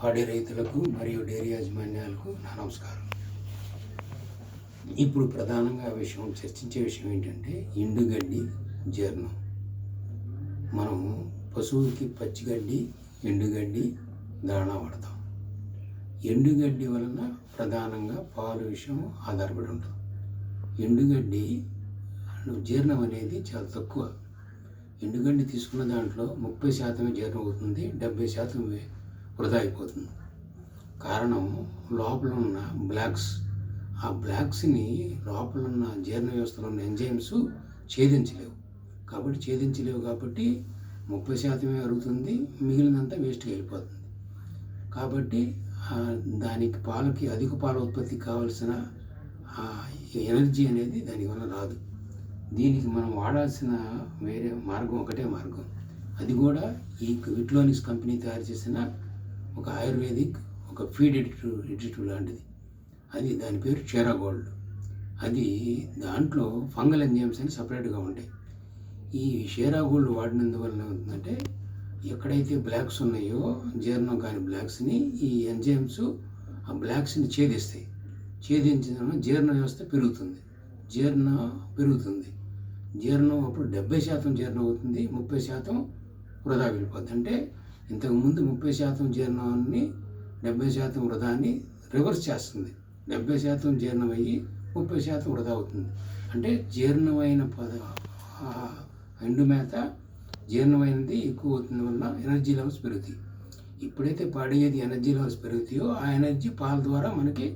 పాడి రైతులకు మరియు డైరీ యాజమాన్యాలకు నా నమస్కారం. ఇప్పుడు ప్రధానంగా చర్చించే విషయం ఏంటంటే ఎండుగడ్డి జీర్ణం. మనము పశువుకి పచ్చిగడ్డి, ఎండుగడ్డి దాణా వాడతాం. ఎండుగడ్డి వలన ప్రధానంగా పాలు విషయం ఆధారపడి ఉంటుంది. ఎండుగడ్డి జీర్ణం అనేది చాలా తక్కువ. ఎండుగడ్డి తీసుకున్న దాంట్లో 30% జీర్ణం అవుతుంది, 70% వృధా అయిపోతుంది. కారణం లోపల ఉన్న బ్లాక్స్. ఆ బ్లాక్స్ని లోపల ఉన్న జీర్ణ వ్యవస్థలో ఉన్న ఎంజైమ్స్ ఛేదించలేవు. కాబట్టి 30% అరుగుతుంది, మిగిలినంతా వేస్ట్గా వెళ్ళిపోతుంది. కాబట్టి దానికి పాలకి అధిక పాల ఉత్పత్తికి కావాల్సిన ఎనర్జీ అనేది దానివల్ల రాదు. దీనికి మనం వాడాల్సిన వేరే మార్గం ఒకటే మార్గం. అది కూడా ఈ విట్లోనిక్స్ కంపెనీ తయారు చేసిన ఒక ఆయుర్వేదిక్ ఒక ఫీడ్ ఎడిటివ్ లాంటిది. అది దాని పేరు క్షీరా గోల్డ్. అది దాంట్లో ఫంగల్ ఎంజైమ్స్ అని సపరేట్గా ఉంటాయి. ఈ క్షీరా గోల్డ్ వాడినందువల్ల ఏమవుతుందంటే ఎక్కడైతే బ్లాక్స్ ఉన్నాయో జీర్ణం కాని బ్లాక్స్ని ఈ ఎంజైమ్స్ ఆ బ్లాక్స్ని ఛేదిస్తాయి. ఛేదించిన జీర్ణ వ్యవస్థ పెరుగుతుంది. జీర్ణం అప్పుడు 70% జీర్ణం అవుతుంది, 30% వృధా వెళ్ళిపోద్ది. అంటే ఇంతకుముందు 30% జీర్ణాన్ని 70% వృధాన్ని రివర్స్ చేస్తుంది. 70% జీర్ణం అయ్యి 30% వృధా అవుతుంది. అంటే జీర్ణమైన ఎండు మేత జీర్ణమైనది ఎక్కువ అవుతుంది వల్ల ఎనర్జీ లెవెల్స్ పెరుగుతాయి. ఎప్పుడైతే పాడేది ఎనర్జీ లెవెల్స్ పెరుగుతాయో ఆ ఎనర్జీ పాల ద్వారా మనకి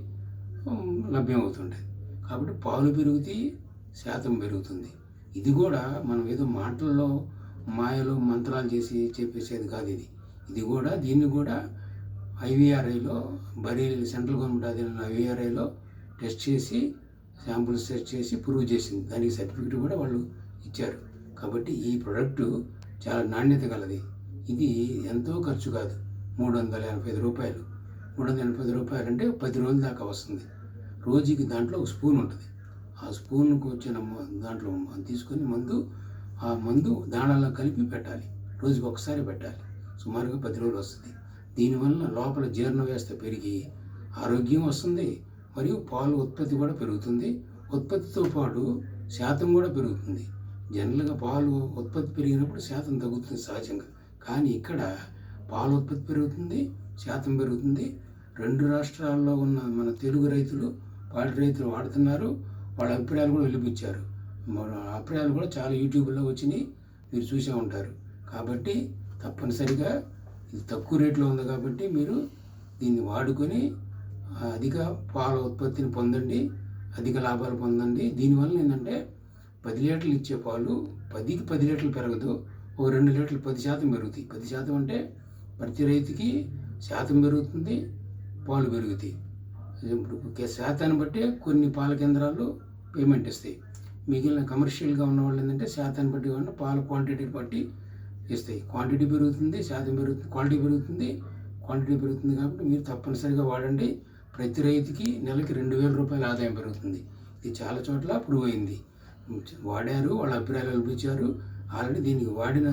లభ్యం అవుతుంటుంది. కాబట్టి పాలు పెరుగుతాయి, శాతం పెరుగుతుంది. ఇది కూడా మనం ఏదో మాటల్లో మాయలో మంత్రాలు చేసి చెప్పేసేది కాదు. ఇది కూడా దీన్ని కూడా ఐవీఆర్ఐలో బరేలీ సెంట్రల్ గవర్నమెంట్ ఆధీనంలో ఐవీఆర్ఐలో టెస్ట్ చేసి శాంపుల్స్ టెస్ట్ చేసి ప్రూవ్ చేసింది. దానికి సర్టిఫికెట్ కూడా వాళ్ళు ఇచ్చారు. కాబట్టి ఈ ప్రోడక్ట్ చాలా నాణ్యత గలది. ఇది ఎంతో ఖర్చు కాదు. 385 రూపాయలు. 385 రూపాయలు అంటే 10 రోజుల దాకా వస్తుంది. రోజుకి దాంట్లో ఒక స్పూన్ ఉంటుంది. ఆ స్పూన్కు వచ్చిన దాంట్లో తీసుకొని ఆ మందు దాణాల్లో కలిపి పెట్టాలి. రోజుకి ఒకసారి పెట్టాలి. సుమారుగా 10 రోజులు వస్తుంది. దీనివల్ల లోపల జీర్ణ వ్యవస్థ పెరిగి ఆరోగ్యం వస్తుంది, మరియు పాలు ఉత్పత్తి కూడా పెరుగుతుంది. ఉత్పత్తితో పాటు శాతం కూడా పెరుగుతుంది. జనరల్గా పాలు ఉత్పత్తి పెరిగినప్పుడు శాతం తగ్గుతుంది సహజంగా. కానీ ఇక్కడ పాలు ఉత్పత్తి పెరుగుతుంది, శాతం పెరుగుతుంది. 2 రాష్ట్రాల్లో ఉన్న మన తెలుగు రైతులు, పాడి రైతులు వాడుతున్నారు. వాళ్ళ అభిప్రాయాలు కూడా వెలిపించారు. అభిప్రాయాలు కూడా చాలా యూట్యూబ్లో వచ్చినాయి, మీరు చూసే ఉంటారు. కాబట్టి తప్పనిసరిగా ఇది తక్కువ రేట్లో ఉంది కాబట్టి మీరు దీన్ని వాడుకొని అధిక పాల ఉత్పత్తిని పొందండి, అధిక లాభాలు పొందండి. దీనివల్ల ఏంటంటే 10 లీటర్లు ఇచ్చే పాలు 10కి 10 లీటర్లు పెరగదు, ఒక 2 లీటర్లు 10% పెరుగుతాయి. 10% అంటే ప్రతి రైతుకి శాతం పెరుగుతుంది, పాలు పెరుగుతాయి. ఇప్పుడు శాతాన్ని బట్టే కొన్ని పాల కేంద్రాలు పేమెంట్ ఇస్తాయి. మిగిలిన కమర్షియల్గా ఉన్న వాళ్ళు ఏంటంటే శాతాన్ని బట్టి కాకుండా పాల క్వాంటిటీని బట్టి ఇస్తాయి. క్వాంటిటీ పెరుగుతుంది, శాతం పెరుగుతుంది, క్వాంటిటీ పెరుగుతుంది. కాబట్టి మీరు తప్పనిసరిగా వాడండి. ప్రతి రైతుకి నెలకి 2000 రూపాయల ఆదాయం పెరుగుతుంది. ఇది చాలా చోట్ల ప్రూవ్ అయింది. వాడారు, వాళ్ళ అభిప్రాయాలు కల్పించారు. ఆల్రెడీ దీనికి వాడిన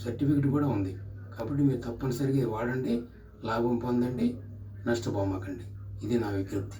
సర్టిఫికెట్ కూడా ఉంది. కాబట్టి మీరు తప్పనిసరిగా వాడండి, లాభం పొందండి, నష్టపోమాకండి. ఇది నా విజ్ఞప్తి.